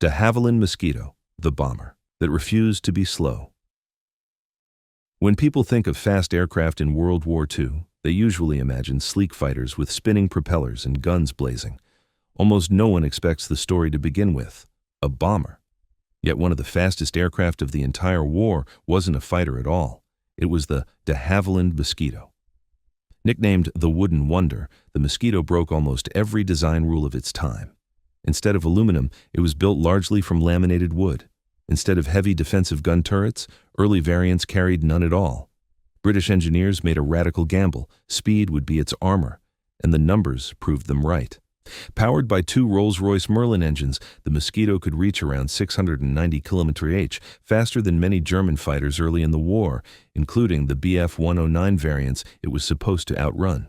De Havilland Mosquito, the bomber that refused to be slow. When people think of fast aircraft in World War II, they usually imagine sleek fighters with spinning propellers and guns blazing. Almost no one expects the story to begin with, a bomber. Yet one of the fastest aircraft of the entire war wasn't a fighter at all. It was the de Havilland Mosquito. Nicknamed the Wooden Wonder, the Mosquito broke almost every design rule of its time. Instead of aluminum, it was built largely from laminated wood. Instead of heavy defensive gun turrets, early variants carried none at all. British engineers made a radical gamble. Speed would be its armor, and the numbers proved them right. Powered by two Rolls-Royce Merlin engines, the Mosquito could reach around 690 km/h, faster than many German fighters early in the war, including the Bf-109 variants it was supposed to outrun.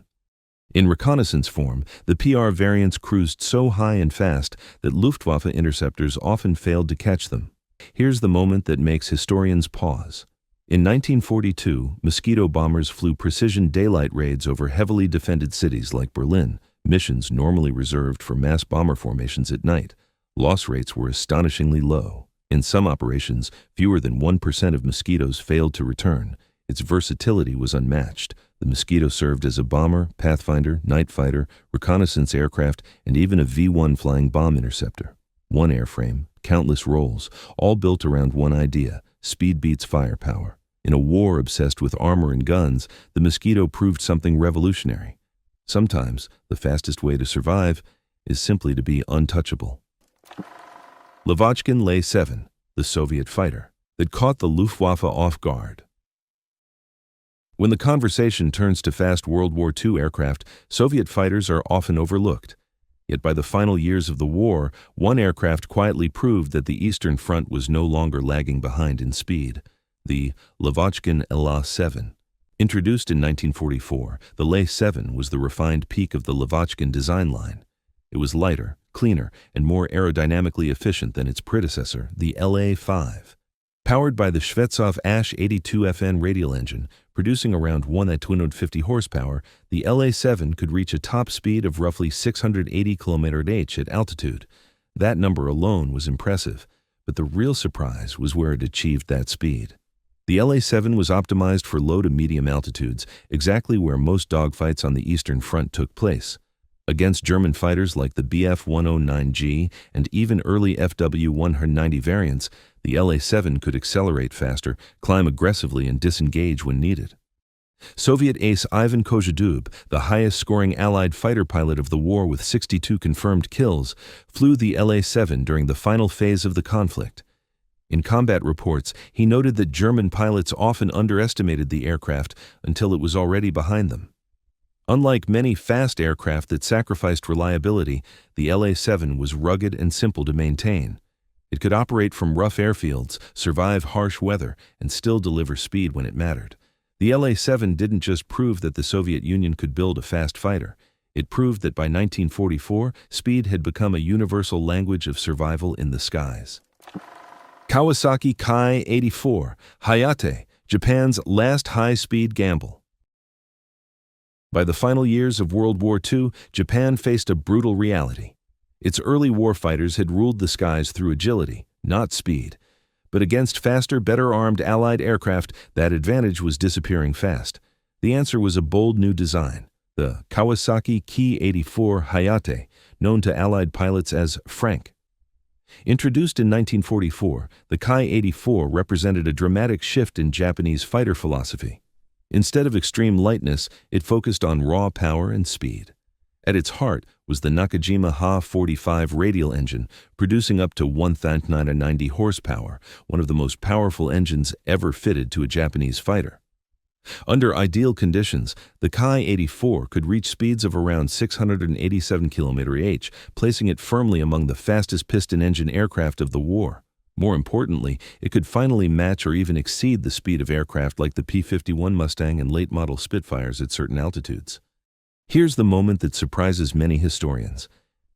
In reconnaissance form, the PR variants cruised so high and fast that Luftwaffe interceptors often failed to catch them. Here's the moment that makes historians pause. In 1942, Mosquito bombers flew precision daylight raids over heavily defended cities like Berlin, missions normally reserved for mass bomber formations at night. Loss rates were astonishingly low. In some operations, fewer than 1% of Mosquitoes failed to return. Its versatility was unmatched. The Mosquito served as a bomber, pathfinder, night fighter, reconnaissance aircraft, and even a V-1 flying bomb interceptor. One airframe, countless roles, all built around one idea: speed beats firepower. In a war obsessed with armor and guns, the Mosquito proved something revolutionary. Sometimes, the fastest way to survive is simply to be untouchable. Lavochkin La-7, the Soviet fighter that caught the Luftwaffe off guard. When the conversation turns to fast World War II aircraft, Soviet fighters are often overlooked. Yet by the final years of the war, one aircraft quietly proved that the Eastern Front was no longer lagging behind in speed: the Lavochkin La-7. Introduced in 1944, the La-7 was the refined peak of the Lavochkin design line. It was lighter, cleaner, and more aerodynamically efficient than its predecessor, the La-5. Powered by the Shvetsov Ash-82FN radial engine, producing around 150 horsepower, the La-7 could reach a top speed of roughly 680 km/h at altitude. That number alone was impressive, but the real surprise was where it achieved that speed. The La-7 was optimized for low to medium altitudes, exactly where most dogfights on the Eastern Front took place. Against German fighters like the Bf-109G and even early FW-190 variants, the La-7 could accelerate faster, climb aggressively, and disengage when needed. Soviet ace Ivan Kozhedub, the highest-scoring Allied fighter pilot of the war with 62 confirmed kills, flew the La-7 during the final phase of the conflict. In combat reports, he noted that German pilots often underestimated the aircraft until it was already behind them. Unlike many fast aircraft that sacrificed reliability, the La-7 was rugged and simple to maintain. It could operate from rough airfields, survive harsh weather, and still deliver speed when it mattered. The La-7 didn't just prove that the Soviet Union could build a fast fighter. It proved that by 1944, speed had become a universal language of survival in the skies. Kawasaki Ki-84, Hayate, Japan's last high-speed gamble. By the final years of World War II, Japan faced a brutal reality. Its early warfighters had ruled the skies through agility, not speed. But against faster, better-armed Allied aircraft, that advantage was disappearing fast. The answer was a bold new design, the Kawasaki Ki-84 Hayate, known to Allied pilots as Frank. Introduced in 1944, the Ki-84 represented a dramatic shift in Japanese fighter philosophy. Instead of extreme lightness, it focused on raw power and speed. At its heart was the Nakajima Ha-45 radial engine, producing up to 1,990 horsepower, one of the most powerful engines ever fitted to a Japanese fighter. Under ideal conditions, the Ki-84 could reach speeds of around 687 km/h, placing it firmly among the fastest piston-engine aircraft of the war. More importantly, it could finally match or even exceed the speed of aircraft like the P-51 Mustang and late-model Spitfires at certain altitudes. Here's the moment that surprises many historians.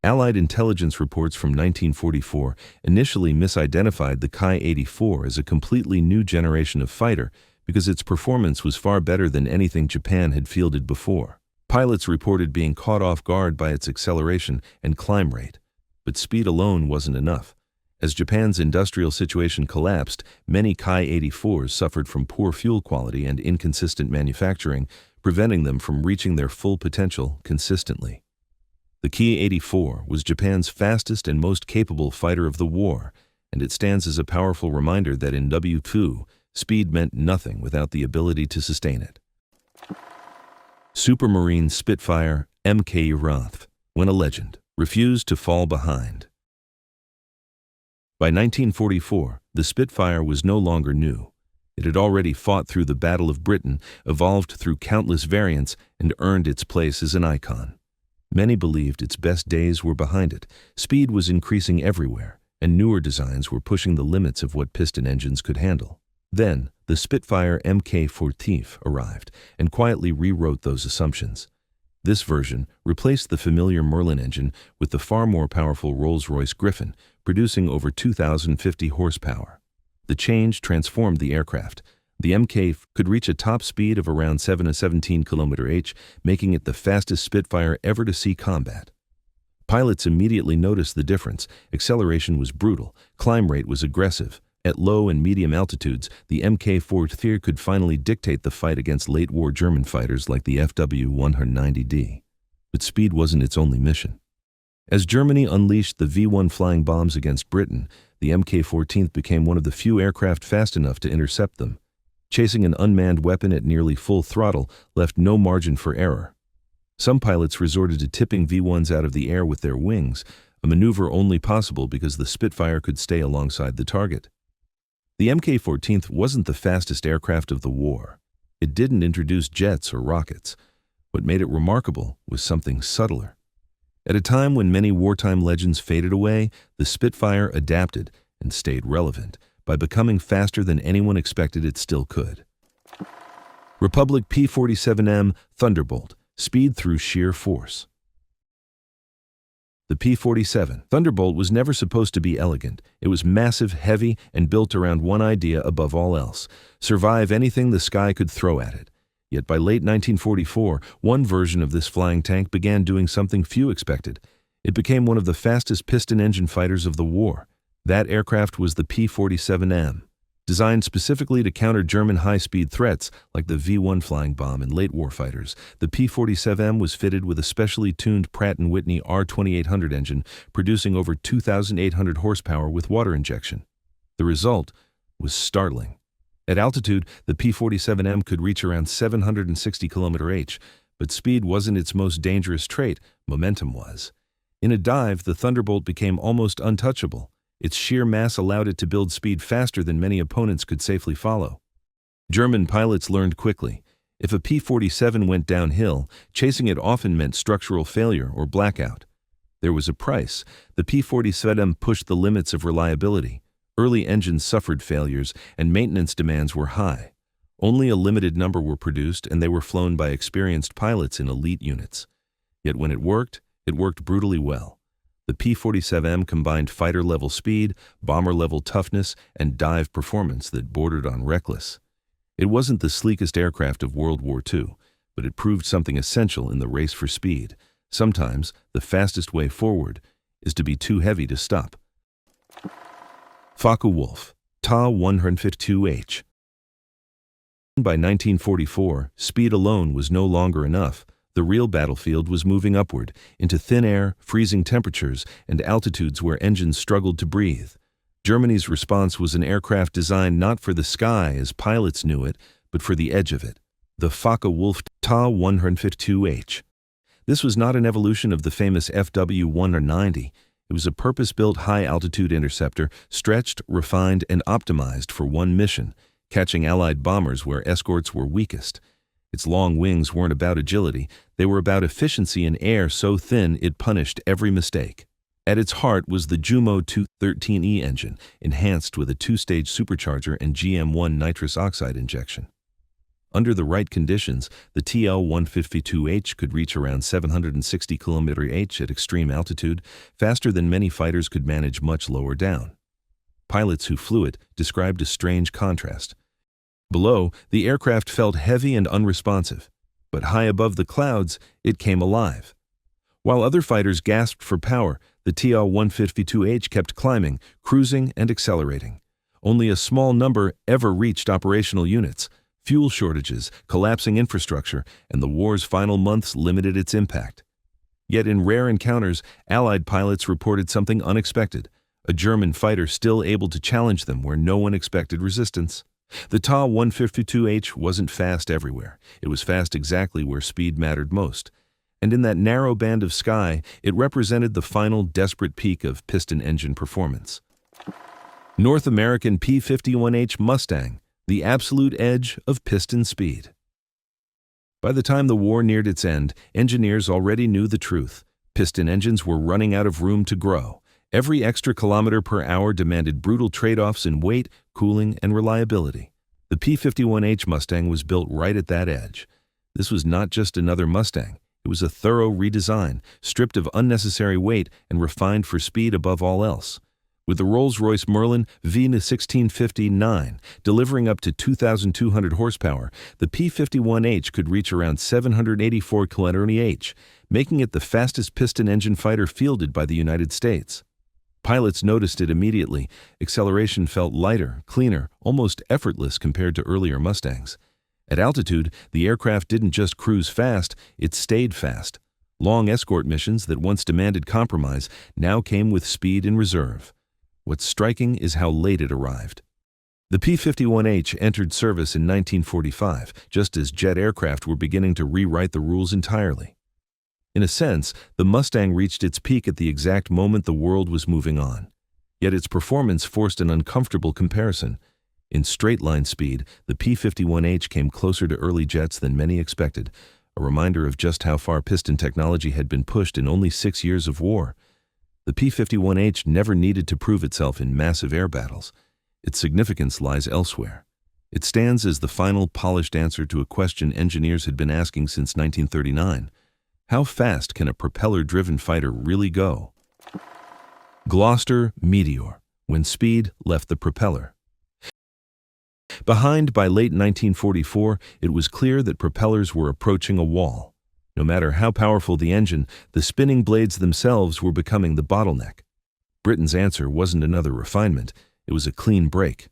Allied intelligence reports from 1944 initially misidentified the Ki-84 as a completely new generation of fighter because its performance was far better than anything Japan had fielded before. Pilots reported being caught off guard by its acceleration and climb rate. But speed alone wasn't enough. As Japan's industrial situation collapsed, many Ki-84s suffered from poor fuel quality and inconsistent manufacturing, preventing them from reaching their full potential consistently. The Ki-84 was Japan's fastest and most capable fighter of the war, and it stands as a powerful reminder that in WWII, speed meant nothing without the ability to sustain it. Supermarine Spitfire Mk XIV, when a legend, refused to fall behind. By 1944, the Spitfire was no longer new. It had already fought through the Battle of Britain, evolved through countless variants, and earned its place as an icon. Many believed its best days were behind it. Speed was increasing everywhere, and newer designs were pushing the limits of what piston engines could handle. Then, the Spitfire Mk XIV arrived and quietly rewrote those assumptions. This version replaced the familiar Merlin engine with the far more powerful Rolls-Royce Griffon, producing over 2,050 horsepower. The change transformed the aircraft. The Mk could reach a top speed of around 7 to 17 km/h, making it the fastest Spitfire ever to see combat. Pilots immediately noticed the difference. Acceleration was brutal, climb rate was aggressive. At low and medium altitudes, the Mk XIV could finally dictate the fight against late-war German fighters like the FW-190D. But speed wasn't its only mission. As Germany unleashed the V-1 flying bombs against Britain, the Mk XIV became one of the few aircraft fast enough to intercept them. Chasing an unmanned weapon at nearly full throttle left no margin for error. Some pilots resorted to tipping V-1s out of the air with their wings, a maneuver only possible because the Spitfire could stay alongside the target. The Mk XIV wasn't the fastest aircraft of the war. It didn't introduce jets or rockets. What made it remarkable was something subtler. At a time when many wartime legends faded away, the Spitfire adapted and stayed relevant by becoming faster than anyone expected it still could. Republic P-47M Thunderbolt, speed through sheer force. The P-47 Thunderbolt was never supposed to be elegant. It was massive, heavy, and built around one idea above all else: survive anything the sky could throw at it. Yet by late 1944, one version of this flying tank began doing something few expected. It became one of the fastest piston-engine fighters of the war. That aircraft was the P-47M. Designed specifically to counter German high-speed threats like the V-1 flying bomb and late war fighters, the P-47M was fitted with a specially tuned Pratt & Whitney R2800 engine, producing over 2,800 horsepower with water injection. The result was startling. At altitude, the P-47M could reach around 760 km/h, but speed wasn't its most dangerous trait, momentum was. In a dive, the Thunderbolt became almost untouchable. Its sheer mass allowed it to build speed faster than many opponents could safely follow. German pilots learned quickly. If a P-47 went downhill, chasing it often meant structural failure or blackout. There was a price. The P-47M pushed the limits of reliability. Early engines suffered failures, and maintenance demands were high. Only a limited number were produced, and they were flown by experienced pilots in elite units. Yet when it worked brutally well. The P-47M combined fighter-level speed, bomber-level toughness, and dive performance that bordered on reckless. It wasn't the sleekest aircraft of World War II, but it proved something essential in the race for speed. Sometimes, the fastest way forward is to be too heavy to stop. Focke-Wulf Ta 152H. By 1944, speed alone was no longer enough. The real battlefield was moving upward, into thin air, freezing temperatures, and altitudes where engines struggled to breathe. Germany's response was an aircraft designed not for the sky as pilots knew it, but for the edge of it. The Focke-Wulf Ta 152H. This was not an evolution of the famous FW-190. It was a purpose-built high-altitude interceptor, stretched, refined, and optimized for one mission: catching Allied bombers where escorts were weakest. Its long wings weren't about agility, they were about efficiency in air so thin it punished every mistake. At its heart was the Jumo 213E engine, enhanced with a two-stage supercharger and GM1 nitrous oxide injection. Under the right conditions, the TL-152H could reach around 760 km/h at extreme altitude, faster than many fighters could manage much lower down. Pilots who flew it described a strange contrast. Below, the aircraft felt heavy and unresponsive, but high above the clouds, it came alive. While other fighters gasped for power, The Ta-152H kept climbing, cruising, and accelerating. Only a small number ever reached operational units. Fuel shortages, collapsing infrastructure, and the war's final months limited its impact. Yet in rare encounters, Allied pilots reported something unexpected, a German fighter still able to challenge them where no one expected resistance. The Ta-152H wasn't fast everywhere. It was fast exactly where speed mattered most. And in that narrow band of sky, it represented the final desperate peak of piston-engine performance. North American P-51H Mustang, the absolute edge of piston speed. By the time the war neared its end, engineers already knew the truth. Piston engines were running out of room to grow. Every extra kilometer per hour demanded brutal trade-offs in weight, cooling, and reliability. The P-51H Mustang was built right at that edge. This was not just another Mustang. It was a thorough redesign, stripped of unnecessary weight and refined for speed above all else. With the Rolls-Royce Merlin V1650-9 delivering up to 2,200 horsepower, the P-51H could reach around 784 km/h, making it the fastest piston-engine fighter fielded by the United States. Pilots noticed it immediately. Acceleration felt lighter, cleaner, almost effortless compared to earlier Mustangs. At altitude, the aircraft didn't just cruise fast, it stayed fast. Long escort missions that once demanded compromise now came with speed in reserve. What's striking is how late it arrived. The P-51H entered service in 1945, just as jet aircraft were beginning to rewrite the rules entirely. In a sense, the Mustang reached its peak at the exact moment the world was moving on. Yet its performance forced an uncomfortable comparison. In straight-line speed, the P-51H came closer to early jets than many expected, a reminder of just how far piston technology had been pushed in only 6 years of war. The P-51H never needed to prove itself in massive air battles. Its significance lies elsewhere. It stands as the final polished answer to a question engineers had been asking since 1939. How fast can a propeller-driven fighter really go? Gloster Meteor, when speed left the propeller. Behind by late 1944, it was clear that propellers were approaching a wall. No matter how powerful the engine, the spinning blades themselves were becoming the bottleneck. Britain's answer wasn't another refinement, it was a clean break.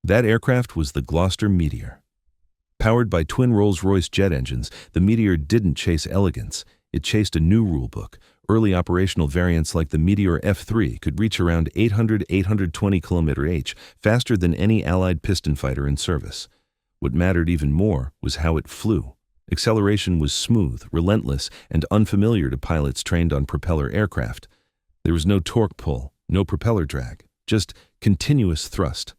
That aircraft was the Gloster Meteor. Powered by twin Rolls-Royce jet engines, the Meteor didn't chase elegance, it chased a new rulebook. Early operational variants like the Meteor F3 could reach around 800–820 km/h, faster than any Allied piston fighter in service. What mattered even more was how it flew. Acceleration was smooth, relentless, and unfamiliar to pilots trained on propeller aircraft. There was no torque pull, no propeller drag, just continuous thrust.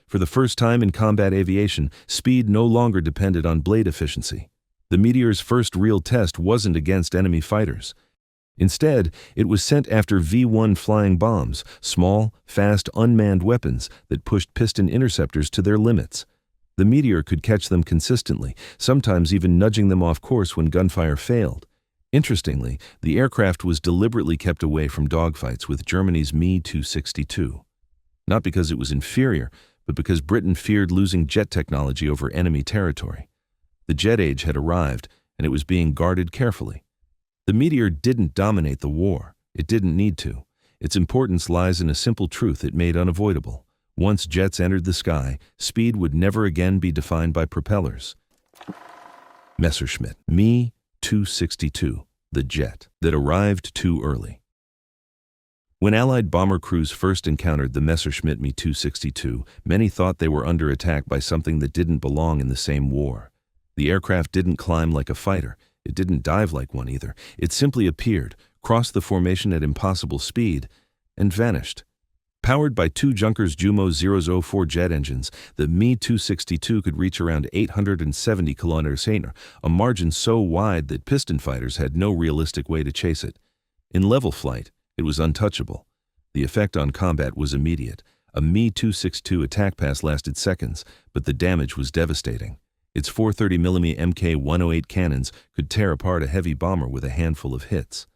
For the first time in combat aviation, speed no longer depended on blade efficiency. The Meteor's first real test wasn't against enemy fighters. Instead, it was sent after V-1 flying bombs, small, fast, unmanned weapons that pushed piston interceptors to their limits. The Meteor could catch them consistently, sometimes even nudging them off course when gunfire failed. Interestingly, the aircraft was deliberately kept away from dogfights with Germany's Me 262. Not because it was inferior, but because Britain feared losing jet technology over enemy territory. The jet age had arrived, and it was being guarded carefully. The Meteor didn't dominate the war. It didn't need to. Its importance lies in a simple truth it made unavoidable. Once jets entered the sky, speed would never again be defined by propellers. Messerschmitt Me 262, the jet that arrived too early. When Allied bomber crews first encountered the Messerschmitt Me 262, many thought they were under attack by something that didn't belong in the same war. The aircraft didn't climb like a fighter. It didn't dive like one either. It simply appeared, crossed the formation at impossible speed, and vanished. Powered by two Junkers Jumo 004 jet engines, the Me 262 could reach around 870 km/h, a margin so wide that piston fighters had no realistic way to chase it. In level flight, it was untouchable. The effect on combat was immediate. A Me 262 attack pass lasted seconds, but the damage was devastating. Its 430mm Mk XIV cannons could tear apart a heavy bomber with a handful of hits.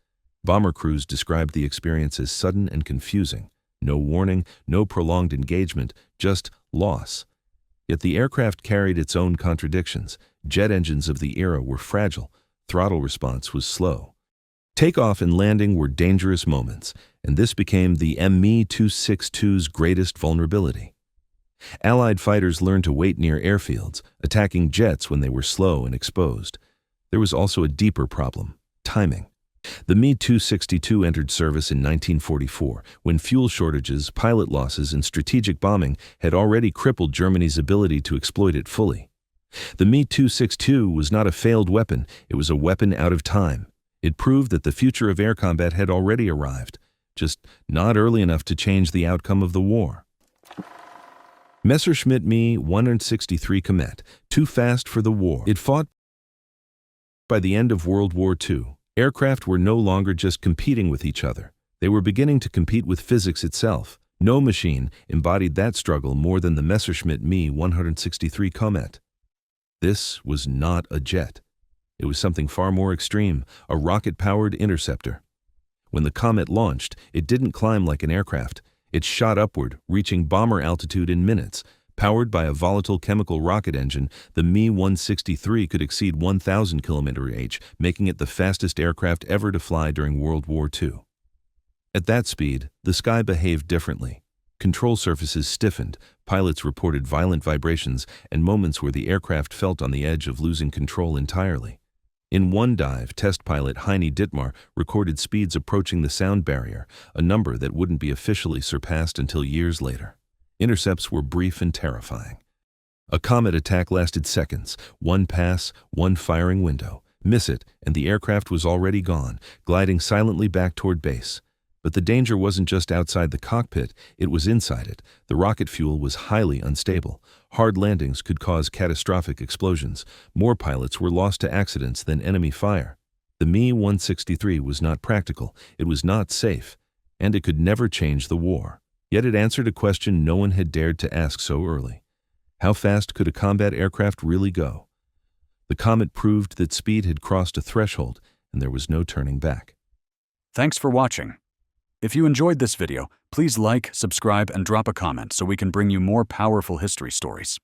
Bomber crews described the experience as sudden and confusing. No warning, no prolonged engagement, just loss. Yet the aircraft carried its own contradictions. Jet engines of the era were fragile. Throttle response was slow. Takeoff and landing were dangerous moments, and this became the Me 262's greatest vulnerability. Allied fighters learned to wait near airfields, attacking jets when they were slow and exposed. There was also a deeper problem: timing. The Me 262 entered service in 1944, when fuel shortages, pilot losses, and strategic bombing had already crippled Germany's ability to exploit it fully. The Me 262 was not a failed weapon, it was a weapon out of time. It proved that the future of air combat had already arrived, just not early enough to change the outcome of the war. Messerschmitt Me 163 Komet, too fast for the war. It fought. By the end of World War II, aircraft were no longer just competing with each other. They were beginning to compete with physics itself. No machine embodied that struggle more than the Messerschmitt Me 163 Komet. This was not a jet. It was something far more extreme, a rocket-powered interceptor. When the Komet launched, it didn't climb like an aircraft. It shot upward, reaching bomber altitude in minutes. Powered by a volatile chemical rocket engine, the Me 163 could exceed 1,000 km/h, making it the fastest aircraft ever to fly during World War II. At that speed, the sky behaved differently. Control surfaces stiffened, pilots reported violent vibrations, and moments where the aircraft felt on the edge of losing control entirely. In one dive, test pilot Heini Dittmar recorded speeds approaching the sound barrier, a number that wouldn't be officially surpassed until years later. Intercepts were brief and terrifying. A Komet attack lasted seconds, one pass, one firing window. Miss it, and the aircraft was already gone, gliding silently back toward base. But the danger wasn't just outside the cockpit, it was inside it. The rocket fuel was highly unstable. Hard landings could cause catastrophic explosions. More pilots were lost to accidents than enemy fire. The Me 163 was not practical, it was not safe, and it could never change the war. Yet it answered a question no one had dared to ask so early. How fast could a combat aircraft really go? The Komet proved that speed had crossed a threshold, and there was no turning back. Thanks for watching. If you enjoyed this video, please like, subscribe, and drop a comment so we can bring you more powerful history stories.